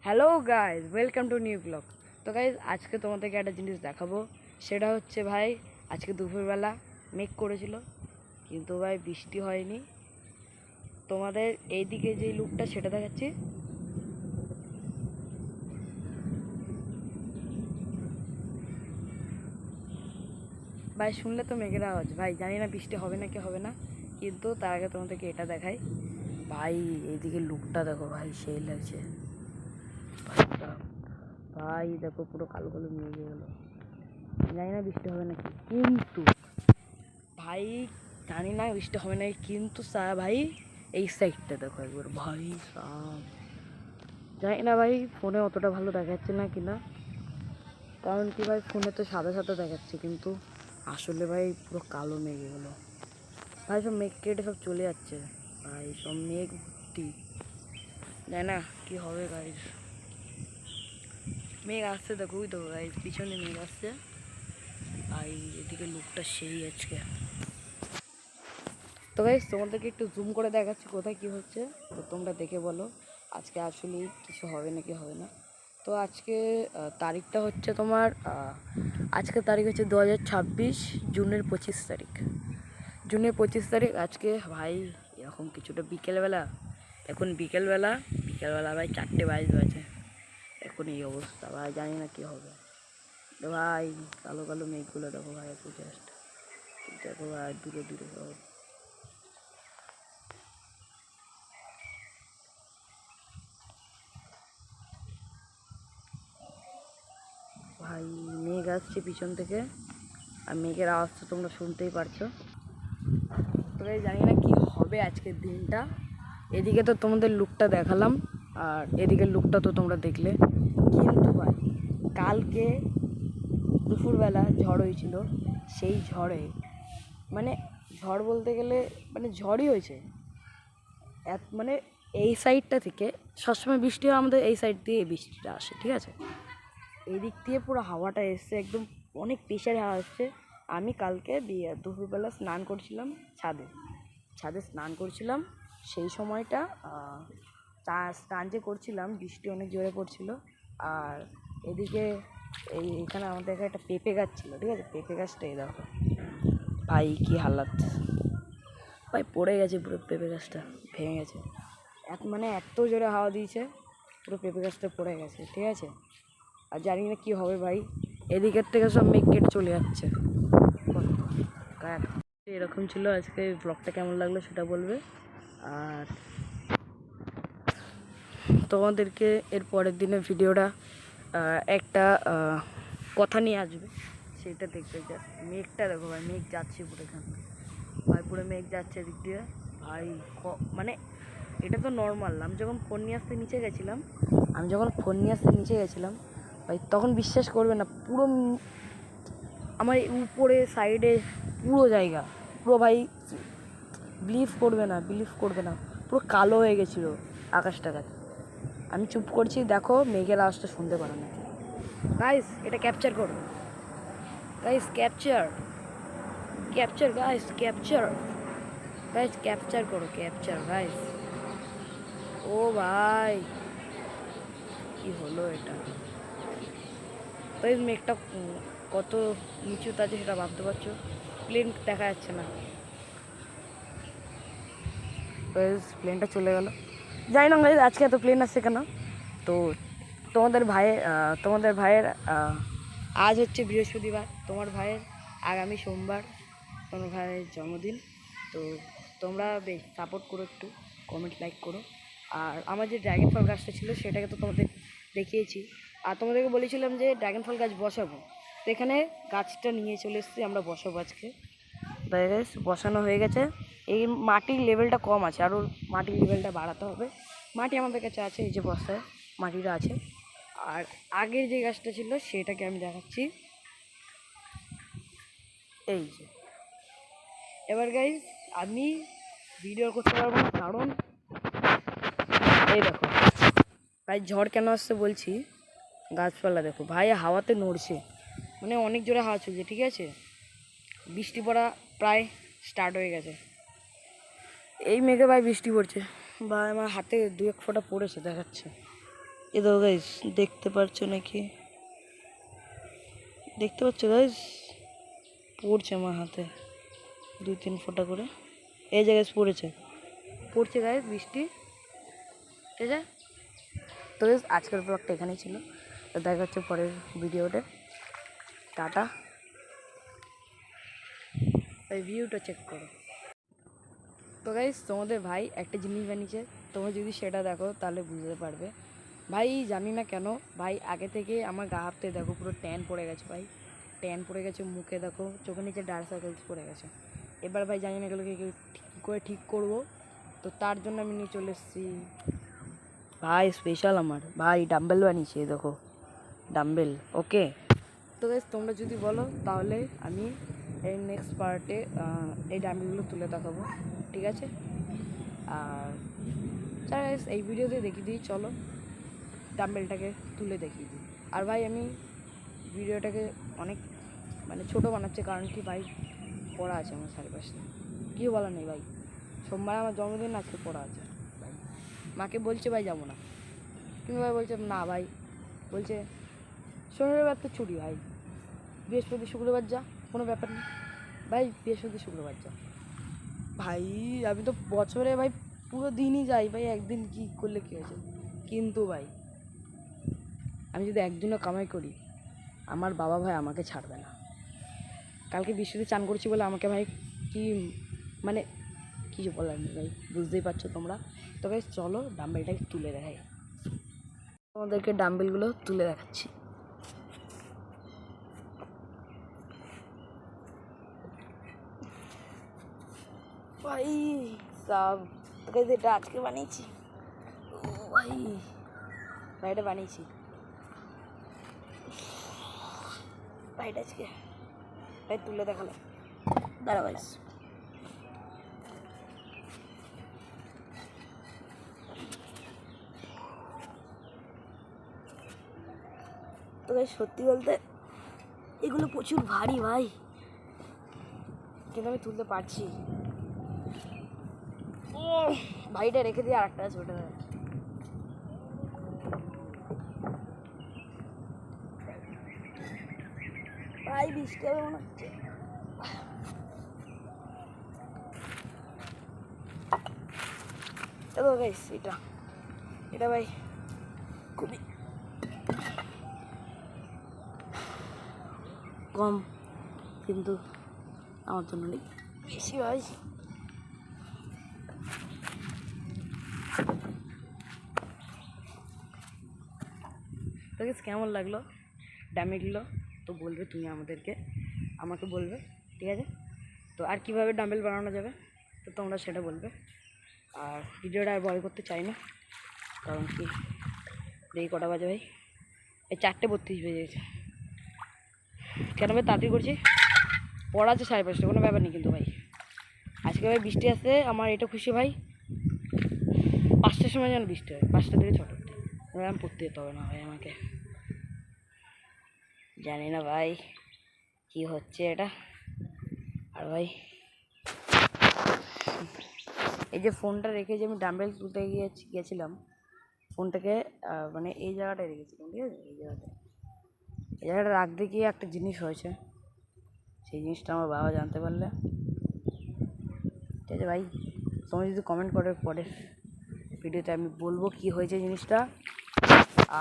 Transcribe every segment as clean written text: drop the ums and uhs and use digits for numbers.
Hello guys, welcome to new blog. তো guys আজকে তোমাদেরকে একটা জিনিস দেখাবো। সেটা হচ্ছে ভাই, আজকে দুপুরবেলা মেঘ করেছিল কিন্তু ভাই বৃষ্টি হয়নি। তোমাদের এইদিকে যে লুকটা সেটা দেখাচ্ছি। ভাই শুনলে তো মেঘের আওয়াজ। ভাই জানি না বৃষ্টি হবে না কি হবে না, কিন্তু তার আগে তোমাদেরকে এটা দেখাই। ভাই এইদিকে লুকটা দেখো ভাই, সেই লাগছে ভাই। দেখো পুরো কালো কালো মেঘ হয়ে গেলো। জানি না বৃষ্টি হবে নাকি, কিন্তু ভাই জানি না বৃষ্টি হবে নাকি, কিন্তু ভাই এই সাইডটা দেখো একবার ভাই সাব। জানি না ভাই ফোনে অতটা ভালো দেখাচ্ছে না কিনা, কারণ কি ভাই ফোনে তো সাদা সাদা দেখাচ্ছে, কিন্তু আসলে ভাই পুরো কালো মেঘ এগুলো। ভাই সব মেঘ কেটে সব চলে যাচ্ছে ভাই, সব মেঘ ভর্তি। জানি না কি হবে গাইজ। মেঘ আসছে দেখো, ওই তো গাইজ পিছনে মেঘ আসছে ভাই। এদিকে লুকটা সেই আজকে। তো গাইজ তোমাদেরকে একটু জুম করে দেখাচ্ছি কোথায় কী হচ্ছে, তো তোমরা দেখে বলো আজকে আসলে কিছু হবে নাকি হবে না। তো আজকে তারিখটা হচ্ছে তোমার, আজকে তারিখ হচ্ছে 2026 জুনের 25 তারিখ। জুনের 25 তারিখ আজকে ভাই। এরকম কিছুটা বিকেলবেলা, এখন বিকেলবেলা ভাই 4:22 বাজে। এখন এই অবস্থা ভাই, জানি না কী হবে। তো ভাই কালো কালো মেঘগুলো দেখো ভাই, একটু জাস্ট দেখো ভাই, দূরে দূরে সব ভাই। মেঘ আসছে পিছন থেকে, আর মেঘের আওয়াজ তো তোমরা শুনতেই পারছো। তবে জানি না কি হবে আজকের দিনটা। এদিকে তো তোমাদের লুকটা দেখালাম, আর এদিকের লুকটা তো তোমরা দেখলে। কিন্তু ভাই কালকে দুপুরবেলা ঝড় হয়েছিল, সেই ঝড়ে মানে ঝড় বলতে গেলে মানে ঝড়ই হয়েছে। মানে এই সাইডটা থেকে সবসময় বৃষ্টি হয়, আমাদের এই সাইড দিয়ে বৃষ্টিটা আসে, ঠিক আছে। এই দিক দিয়ে পুরো হাওয়াটা এসছে, একদম অনেক প্রেশারে হাওয়া এসছে। আমি কালকে দুপুরবেলা স্নান করছিলাম ছাদে, স্নান করছিলাম। সেই সময়টা স্নান যে করছিলাম, বৃষ্টি অনেক জোরে পড়ছিল। আর এদিকে এখানে আমাদের এখানে একটা পেঁপে গাছ ছিল, ঠিক আছে। পেঁপে গাছটা এই দেখো ভাই, কী হালাত ভাই, পড়ে গেছে পুরো পেঁপে গাছটা, ভেঙে গেছে। মানে এত জোরে হাওয়া দিয়েছে, পুরো পেঁপে গাছটা পড়ে গেছে, ঠিক আছে। আর জানি না কী হবে ভাই, এদিকের থেকে সব মেঘ কেটে চলে যাচ্ছে। এরকম ছিল আজকে। ব্লগটা কেমন লাগলো সেটা বলবে, আর তোমাদেরকে এর পরের দিনের ভিডিওটা একটা কথা নিয়ে আসবে, সেটা দেখবে। জাস্ট মেঘটা দেখো ভাই, মেঘ যাচ্ছে পুরো এখান থেকে ভাই, পুরো মেঘ যাচ্ছে এদিক দিয়ে ভাই। মানে এটা তো নর্মাল। আমি যখন ফোন নিয়ে আসতে নিচে গেছিলাম ভাই, তখন বিশ্বাস করবে না, পুরো আমার উপরে সাইডে পুরো জায়গা পুরো ভাই, বিলিভ করবে না, পুরো কালো হয়ে গেছিলো আকাশটা। আমি চুপ করছি, দেখো মেঘের আওয়াজটা শুনতে পারো না গাইস। এটা ক্যাপচার করো গাইস, ক্যাপচার গাইস, ক্যাপচার করো গাইস। ও ভাই কি হলো এটা। তো এই মেঘটা কত নিচুতে আছে সেটা ভাবতে পারছো। প্লেন দেখা যাচ্ছে না, প্লেনটা চলে গেল। যাই না গাইস, আজকে এত প্লেন আসছে কেন। তো তোমাদের ভাইয়ের আজ হচ্ছে বৃহস্পতিবার, তোমার ভাইয়ের আগামী সোমবার তোমার ভাইয়ের জন্মদিন। তো তোমরা বেশ সাপোর্ট করো, একটু কমেন্ট লাইক করো। আর আমার যে ড্রাগন ফল গাছটা ছিল সেটাকে তো তোমাদের দেখিয়েছি, আর তোমাদেরকে বলেছিলাম যে ড্রাগন ফল গাছ বসাবো। তো এখানে গাছটা নিয়ে চলে এসেছি, আমরা বসাবো আজকে। বসানো হয়ে গেছে। এই মাটির লেভেলটা কম আছে, আরও মাটির লেভেলটা বাড়াতে হবে। মাটি আমাদের কাছে আছে, এই যে বস্তায় মাটিটা আছে। আর আগের যে গাছটা ছিল সেটাকে আমি দেখাচ্ছি, এই যে। এবার গাইজ আমি ভিডিও করতে পারবো না, কারণ এই দেখো ভাই ঝড় কেন আসছে বলছি। গাছপালা দেখো ভাই, হাওয়াতে নড়ছে, মানে অনেক জোরে হাওয়া চলছে, ঠিক আছে। বৃষ্টি পড়া প্রায় স্টার্ট হয়ে গেছে। এই মেঘে ভাই বৃষ্টি পড়ছে ভাই, আমার হাতে 2-1 ফোঁটা পড়েছে দেখাচ্ছে। এ দেখো গাইস, দেখতে পাচ্ছ নাকি? দেখতে পাচ্ছ গাইস? পড়ছে আমার হাতে 2-3 ফোঁটা করে। এই জায়গায় পড়ছে গাইস বৃষ্টি, ঠিক আছে? তো গাইস আজকের ব্লগটা এখানেই ছিল। তো দেখা হচ্ছে পরের ভিডিওতে। টাটা। এই ভিউটা চেক করো। তো গাইস তোমাদের ভাই একটা জিনিস বানিয়েছে, তোমরা যদি সেটা দেখো তাহলে বুঝতে পারবে। ভাই জানি না কেন ভাই আগে থেকে আমার গা হাতে দেখো পুরো ট্যান পড়ে গেছে ভাই, ট্যান পড়ে গেছে, মুখে দেখো, চোখের নিচে ডার্ক সার্কেলস পড়ে গেছে। এবার ভাই জানি না এগুলোকে কী করে ঠিক করবো, তো তার জন্য আমি নিয়ে চলে এসেছি ভাই স্পেশাল আমার ভাই ডাম্বেল বানিয়েছি, দেখো ডাম্বেল। ওকে, তো গাইস তোমরা যদি বলো তাহলে আমি এই নেক্সট পার্টে এই ডাম্বেলগুলো তুলে দেখাবো, ঠিক আছে? আর গাইস এই ভিডিওতে দেখিয়ে দিই, চলো ডাম্বেলটাকে তুলে দেখিয়ে দিই। আর ভাই আমি ভিডিওটাকে অনেক মানে ছোটো বানাচ্ছে, কারণ কি ভাই পড়া আছে আমার চারিপাশে, কী বলার নেই ভাই। সোমবার আমার জন্মদিন, আজকে পড়া আছে ভাই। মাকে বলছে ভাই যাবো না, কিন্তু ভাই বলছে না ভাই, বলছে শনিবার তো ছুটি ভাই, বৃহস্পতি শুক্রবার যা, কোনো ব্যাপার নেই ভাই, বৃহস্পতি শুক্রবার যা। ভাই আমি তো বছরে ভাই পুরো দিনই যাই ভাই, একদিন কী করলে কী হয়েছে? কিন্তু ভাই আমি যদি একদিনও কামাই করি, আমার বাবা ভাই আমাকে ছাড়বে না। কালকে বৃষ্টিতে চান করছি বলে আমাকে ভাই কি মানে কিছু বলার নেই ভাই, বুঝতেই পারছো তোমরা। তবে চলো ডাম্বেলটাকে তুলে দেখাই, তোমাদেরকে ডাম্বেলগুলো তুলে দেখাচ্ছি। ভাই সব তোকে যেটা আজকে বানিয়েছি, ও ভাই ভাই এটা বানিয়েছি ভাই, এটা আজকে ভাই তুলে দেখালাম, দাঁড়া ভাই। তো ভাই সত্যি বলতে এগুলো প্রচুর ভারী ভাই, কিন্তু আমি তুলতে পারছি। ও ভাইটা রেখে দিয়ে আরেকটা আছে, ওটা ভাই বৃষ্টি হবে মনে হচ্ছে। দেখো গাইস এটা এটা ভাই খুবই কম, কিন্তু আমার জন্য নেই বেশি ভাই। তো গাইস কেমন লাগলো ডাম্বেলগুলো তো বলবে তুমি আমাকে বলবে, ঠিক আছে? তো আর কীভাবে ডাম্বেল বানানো যাবে তো তোমরা সেটা বলবে। আর ভিডিওটা আর বড় করতে চাই না, কারণ কি দেখি কটা বাজে ভাই, এই 4:32 বেজে গেছে। কেন ভাই তাড়াতাড়ি করছি, পড়া আছে 5:30, কোনো ব্যাপার নেই। কিন্তু ভাই আজকে ভাই বৃষ্টি আসছে, আমার এটা খুশি ভাই। 5টার সময় যেন বৃষ্টি হয়, 5টা থেকে 6টা অবধি, আমি পড়তে যেতে হবে না ভাই আমাকে। জানি না ভাই কি হচ্ছে এটা। আর ভাই এই যে ফোনটা রেখে যে আমি ডাম্বেল তুলতে গেছিলাম, ফোনটাকে মানে এই জায়গাটায় রেখেছিলাম, ঠিক আছে? এই জায়গাটা রাখতে গিয়ে একটা জিনিস হয়েছে, সেই জিনিসটা আমার বাবা জানতে পারলে, ঠিক আছে ভাই? তোমরা যদি কমেন্ট করে পরে ভিডিওতে আমি বলবো কি হয়েছে জিনিসটা,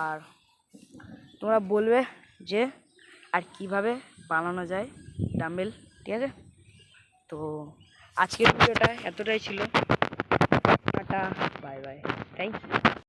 আর তোমরা বলবে যে আর কিভাবে বানানো যায় ডাম্বেল, ঠিক আছে? তো আজকের ভিডিওটা এতটাই ছিল, tata bye bye, thank you.